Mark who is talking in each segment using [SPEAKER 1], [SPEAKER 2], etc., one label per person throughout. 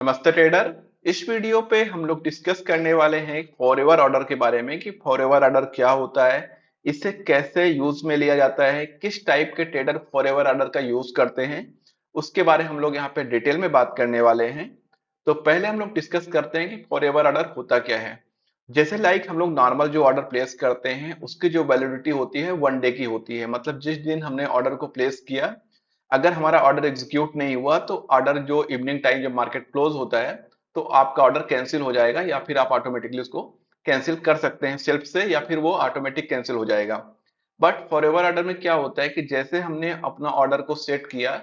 [SPEAKER 1] नमस्ते ट्रेडर। इस वीडियो पे हम लोग डिस्कस करने वाले हैं फॉरएवर ऑर्डर के बारे में कि फॉरएवर ऑर्डर क्या होता है, इसे कैसे यूज में लिया जाता है, किस टाइप के ट्रेडर फॉरएवर ऑर्डर का यूज करते हैं, उसके बारे में हम लोग यहाँ पे डिटेल में बात करने वाले हैं। तो पहले हम लोग डिस्कस करते हैं कि फॉरएवर ऑर्डर होता क्या है। जैसे हम लोग नॉर्मल जो ऑर्डर प्लेस करते हैं उसकी जो वैलिडिटी होती है 1 डे की होती है, मतलब जिस दिन हमने ऑर्डर को प्लेस किया, अगर हमारा ऑर्डर एग्जीक्यूट नहीं हुआ तो ऑर्डर जो इवनिंग टाइम जब मार्केट क्लोज होता है तो आपका ऑर्डर कैंसिल हो जाएगा, या फिर आप ऑटोमेटिकली उसको कैंसिल कर सकते हैं सेल्फ से, या फिर वो ऑटोमेटिक कैंसिल हो जाएगा। बट फॉरएवर ऑर्डर में क्या होता है कि जैसे हमने अपना ऑर्डर को सेट किया,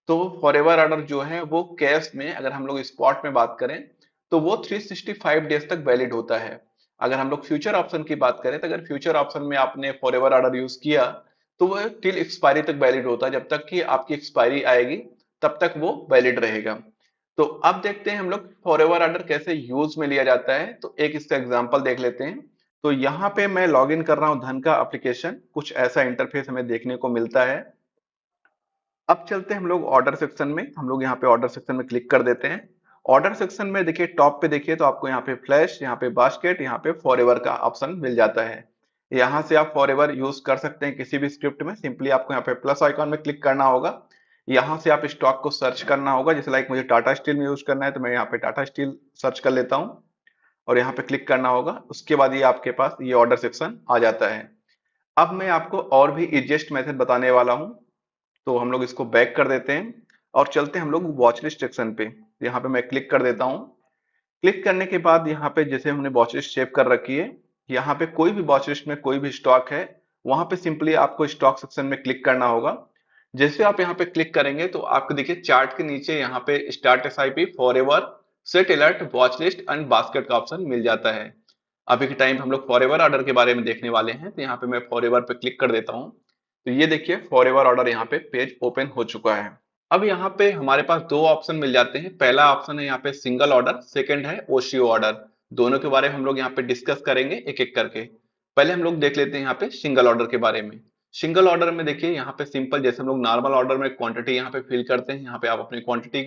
[SPEAKER 1] तो फॉरएवर ऑर्डर जो है वो कैश में, अगर हम लोग स्पॉट में बात करें तो वो 365 डेज तक वैलिड होता है। अगर हम लोग फ्यूचर ऑप्शन की बात करें तो अगर फ्यूचर ऑप्शन में आपने फॉरएवर ऑर्डर यूज किया तो वो टिल एक्सपायरी तक वैलिड होता है, जब तक कि आपकी एक्सपायरी आएगी तब तक वो वैलिड रहेगा। तो अब देखते हैं हम लोग फॉरएवर ऑर्डर कैसे यूज में लिया जाता है, तो एक इसका एग्जांपल देख लेते हैं। तो यहाँ पे मैं लॉग इन कर रहा हूँ धन का एप्लीकेशन, कुछ ऐसा इंटरफेस हमें देखने को मिलता है। अब चलते हैं हम लोग ऑर्डर सेक्शन में, हम लोग यहाँ पे ऑर्डर सेक्शन में क्लिक कर देते हैं। ऑर्डर सेक्शन में देखिए टॉप पे देखिए तो आपको यहाँ पे फ्लैश, यहाँ पे बास्केट, यहाँ पे फॉरएवर का ऑप्शन मिल जाता है। यहाँ से आप फॉरएवर यूज कर सकते हैं किसी भी स्क्रिप्ट में, सिंपली आपको यहाँ पे प्लस आइकॉन में क्लिक करना होगा। यहाँ से आप स्टॉक को सर्च करना होगा, जैसे मुझे टाटा स्टील में यूज करना है तो मैं यहाँ पे टाटा स्टील सर्च कर लेता हूँ और यहाँ पे क्लिक करना होगा। उसके बाद ये आपके पास ये ऑर्डर सेक्शन आ जाता है। अब मैं आपको और भी इजिएस्ट मेथड बताने वाला हूँ, तो हम लोग इसको बैक कर देते हैं और चलते हैं हम लोग वॉच लिस्ट सेक्शन पे। यहाँ पे मैं क्लिक कर देता हूँ। क्लिक करने के बाद यहाँ पे जैसे हमने वॉच लिस्ट सेव कर रखी है, यहाँ पे कोई भी वॉच लिस्ट में कोई भी स्टॉक है, वहां पे सिंपली आपको स्टॉक सेक्शन में क्लिक करना होगा। जैसे आप यहाँ पे क्लिक करेंगे तो आपको देखिए चार्ट के नीचे यहाँ पे start SIP, forever, set alert, watch list and basket का ऑप्शन मिल जाता है। अभी के टाइम हम लोग फॉरएवर ऑर्डर के बारे में देखने वाले हैं, तो यहाँ पे मैं फॉरएवर पे क्लिक कर देता हूँ। तो ये देखिए फॉरएवर ऑर्डर यहाँ पे पेज ओपन हो चुका है। अब यहाँ पे हमारे पास दो ऑप्शन मिल जाते हैं। पहला ऑप्शन है यहाँ पे सिंगल ऑर्डर, सेकंड है ओशियो ऑर्डर। दोनों के बारे में हम लोग यहाँ पे डिस्कस करेंगे एक एक करके। पहले हम लोग देख लेते हैं यहाँ पे सिंगल ऑर्डर के बारे में। सिंगल ऑर्डर में देखिए यहाँ पे सिंपल, जैसे हम लोग नॉर्मल ऑर्डर में क्वांटिटी यहाँ पे फिल करते हैं, यहाँ पे आप अपनी क्वांटिटी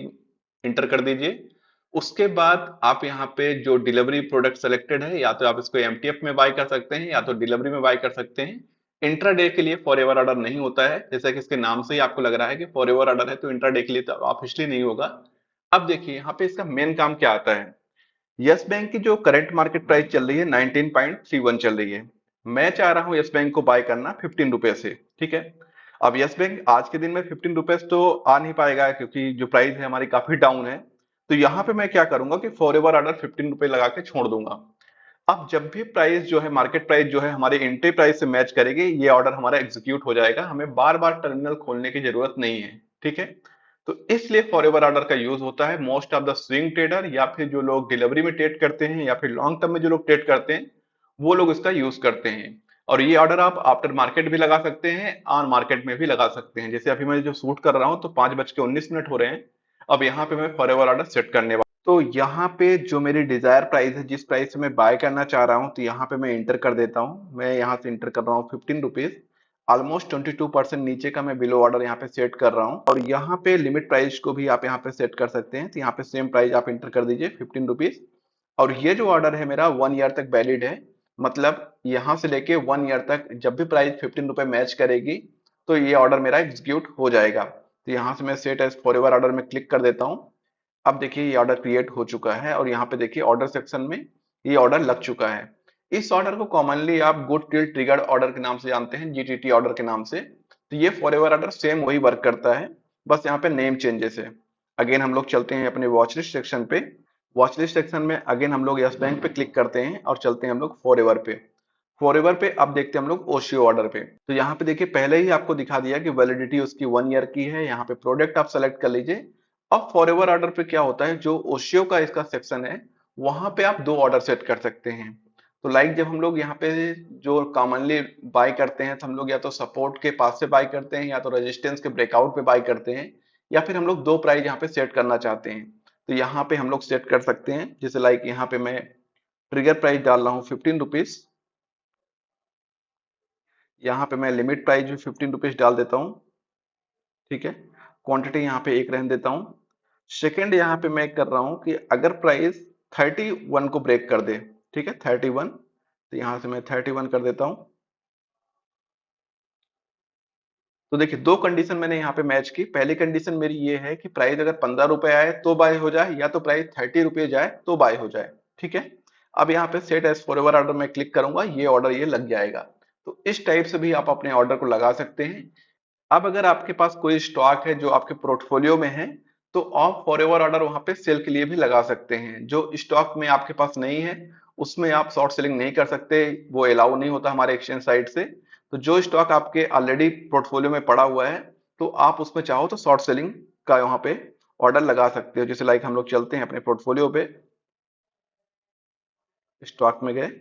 [SPEAKER 1] इंटर कर दीजिए। उसके बाद आप यहाँ पे जो डिलीवरी प्रोडक्ट सेलेक्टेड है, या तो आप इसको एमटीएफ में बाय कर सकते हैं या तो डिलीवरी में बाय कर सकते हैं। इंट्राडे के लिए फॉरएवर ऑर्डर नहीं होता है, जैसा कि इसके नाम से ही आपको लग रहा है कि फॉरएवर ऑर्डर है, तो इंट्राडे के लिए तो ऑफिशियली नहीं होगा। अब देखिए यहाँ पे इसका मेन काम क्या आता है। यस बैंक की जो करंट मार्केट प्राइस चल रही है 19.31 चल रही है। मैं चाह रहा हूँ यस बैंक को बाय करना 15 रुपए से, ठीक है। अब यस बैंक आज के दिन में 15 रुपए तो आ नहीं पाएगा, क्योंकि जो प्राइस है हमारी काफी डाउन है। तो यहाँ पे मैं क्या करूंगा कि फॉरएवर ऑर्डर 15 रुपए लगा के छोड़ दूंगा। अब जब भी प्राइस जो है, मार्केट प्राइस जो है हमारे एंट्री प्राइस से मैच करेगी, ये ऑर्डर हमारा एग्जीक्यूट हो जाएगा, हमें बार बार टर्मिनल खोलने की जरूरत नहीं है, ठीक है। तो इसलिए फॉरएवर ऑर्डर का यूज होता है most of the swing trader, या फिर जो लोग डिलीवरी में ट्रेड करते हैं, या फिर लॉन्ग टर्म में जो लोग ट्रेड करते हैं, वो लोग इसका यूज करते हैं। और ये ऑर्डर आप आफ्टर मार्केट भी लगा सकते हैं, ऑन मार्केट में भी लगा सकते हैं। जैसे अभी मैं जो शूट कर रहा हूँ तो 5:19 हो रहे हैं। अब यहाँ पे मैं फॉरएवर ऑर्डर सेट करने, तो यहाँ पे जो मेरी डिजायर प्राइस है, जिस प्राइस से मैं बाय करना चाह रहा हूँ, तो यहाँ पे मैं इंटर कर देता हूँ। मैं यहाँ से इंटर कर रहा हूँ 15 रुपीज। ऑलमोस्ट 22% नीचे का मैं बिलो ऑर्डर यहाँ पे सेट कर रहा हूँ। और यहाँ पे लिमिट प्राइस को भी आप यहाँ पे सेट कर सकते हैं, तो यहाँ पे सेम प्राइस आप इंटर कर दीजिए 15 रुपीज। और ये जो ऑर्डर है मेरा 1 ईयर तक वैलिड है, मतलब यहाँ से लेके 1 ईयर तक जब भी प्राइस 15 रुपए मैच करेगी तो ये ऑर्डर मेरा एग्जीक्यूट हो जाएगा। तो यहाँ से मैं सेट एज फॉरएवर ऑर्डर में क्लिक कर देता हूँ। अब देखिए ये ऑर्डर क्रिएट हो चुका है और यहाँ पे देखिए ऑर्डर सेक्शन में ये ऑर्डर लग चुका है। इस ऑर्डर को कॉमनली आप गुड टिल ट्रिगर्ड ऑर्डर के नाम से जानते हैं, जीटीटी ऑर्डर के नाम से। तो ये फॉरएवर ऑर्डर सेम वही वर्क करता है, बस यहाँ पे नेम चेंजेस है। अगेन हम लोग चलते हैं अपने वॉच लिस्ट सेक्शन पे। वॉच लिस्ट सेक्शन में अगेन हम लोग यस बैंक पे क्लिक करते हैं और चलते हैं हम लोग फॉरएवर पे। फॉरएवर पे अब देखते हैं हम लोग ओशियो ऑर्डर पे। तो यहाँ पे देखिए पहले ही आपको दिखा दिया कि वैलिडिटी उसकी 1 ईयर की है। यहाँ पे प्रोडक्ट आप सेलेक्ट कर लीजिए। अब फॉरएवर ऑर्डर पे क्या होता है, जो ओशियो का इसका सेक्शन है, वहां पे आप दो ऑर्डर सेट कर सकते हैं। तो जब हम लोग यहाँ पे जो कॉमनली बाय करते हैं, तो हम लोग या तो सपोर्ट के पास से बाय करते हैं, या तो रेजिस्टेंस के ब्रेकआउट पे बाय करते हैं, या फिर हम लोग दो प्राइस यहाँ पे सेट करना चाहते हैं। तो यहाँ पे हम लोग सेट कर सकते हैं, जैसे यहाँ पे मैं ट्रिगर प्राइस डाल रहा हूँ 15 रुपीज। यहाँ पे मैं लिमिट प्राइस भी 15 रुपीज डाल देता हूँ, ठीक है। क्वांटिटी यहाँ पे एक रहने देता हूँ। सेकंड यहाँ पे मैं कर रहा हूँ कि अगर प्राइस 31 को ब्रेक कर दे, ठीक है 31, तो यहाँ से मैं 31 कर देता हूँ। तो देखिए दो कंडीशन मैंने यहाँ पे मैच की। पहली कंडीशन मेरी ये है कि प्राइस अगर 15 रुपए आए तो बाय हो जाए, या तो प्राइस 30 रुपए जाए तो बाय हो जाए, ठीक है। अब यहाँ पे सेट एज फॉरएवर ऑर्डर में क्लिक करूंगा, ये ऑर्डर ये लग जाएगा। तो इस टाइप से भी आप अपने ऑर्डर को लगा सकते हैं। अब अगर आपके पास कोई स्टॉक है जो आपके पोर्टफोलियो में है, तो आप फॉरएवर ऑर्डर वहां पे सेल के लिए भी लगा सकते हैं। जो स्टॉक में आपके पास नहीं है उसमें आप शॉर्ट सेलिंग नहीं कर सकते, वो अलाउ नहीं होता हमारे एक्सचेंज साइट से। तो जो स्टॉक आपके ऑलरेडी पोर्टफोलियो में पड़ा हुआ है, तो आप उसमें चाहो तो शॉर्ट सेलिंग का वहां पे ऑर्डर लगा सकते हो। जैसे लाइक हम लोग चलते हैं अपने पोर्टफोलियो पे, स्टॉक में गए।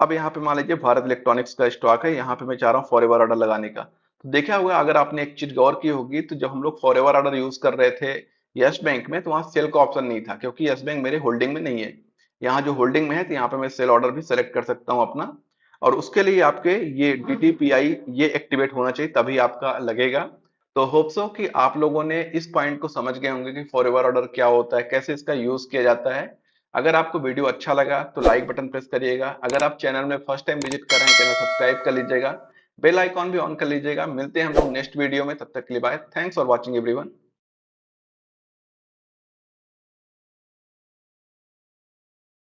[SPEAKER 1] अब यहाँ पे मान लीजिए भारत इलेक्ट्रॉनिक्स का स्टॉक है, यहाँ पे मैं चाह रहा हूँ फॉरएवर ऑर्डर लगाने का। तो देखा होगा, अगर आपने एक चीज गौर की होगी, तो जब हम लोग फॉरएवर ऑर्डर यूज कर रहे थे यस बैंक में, तो वहाँ सेल का ऑप्शन नहीं था, क्योंकि यस बैंक मेरे होल्डिंग में नहीं है। यहाँ जो होल्डिंग में है, तो यहाँ पे मैं सेल ऑर्डर भी सेलेक्ट कर सकता हूँ अपना। और उसके लिए आपके ये DTPI ये एक्टिवेट होना चाहिए, तभी आपका लगेगा। तो होप सो कि आप लोगों ने इस पॉइंट को समझ गए होंगे कि फॉरएवर ऑर्डर क्या होता है, कैसे इसका यूज किया जाता है। अगर आपको वीडियो अच्छा लगा तो लाइक बटन प्रेस करिएगा। अगर आप चैनल में फर्स्ट टाइम विजिट कर रहे हैं, चैनल सब्सक्राइब कर लीजिएगा, बेल आइकॉन भी ऑन कर लीजिएगा। मिलते हैं हम लोग नेक्स्ट वीडियो में, तब तक के लिए bye. Thanks for watching everyone.